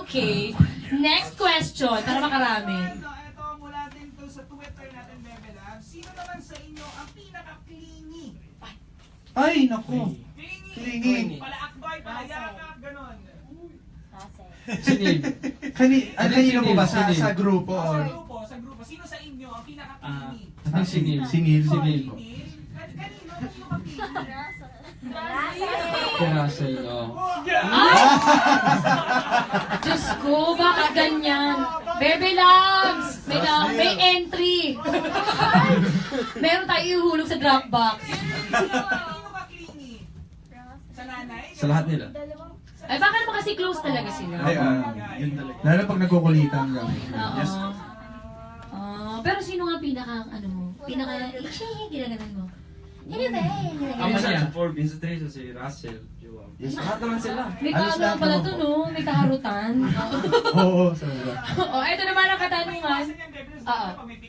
Okay. Next question, para makarami. Ito mula din to sa Twitter natin, Bebe Lab. Sino naman sa inyo ang pinaka-clingy? Ay, naku. Clingy. Pala akboy, pala yakap, ganon. Sinil. Kanino po ba? Sa Sinil. grupo? Sa Or? grupo, sa grupo. Sino sa inyo ang pinaka-clingy? Sinil. Sinil. Sinil po. Kanino? Kanino ka clingy? Si Russell, oh. Ay! Diyos ko, baka ganyan. Bebe Loves! May entry. Meron tayo ihulog sa Dropbox. Kanino ka clingy? Sa nanay? Sa lahat nila. Ay, baka naman kasi close talaga sila. Ay, yun talaga. Lalo pag nagkukulitan kami. Oo. Yes. Pero sino nga ano mo? Ginaganan mo? Ano ba? Ang masaya. Sa 4, sa 3, si Russell, Joao. Yes. Lahat naman sila. May Alis kaano lahat pala naman to, po. no? May kaharutan. Oo, sobra. Ito naman ang katanungan. Kasi yan, Bebe, Oo. pag may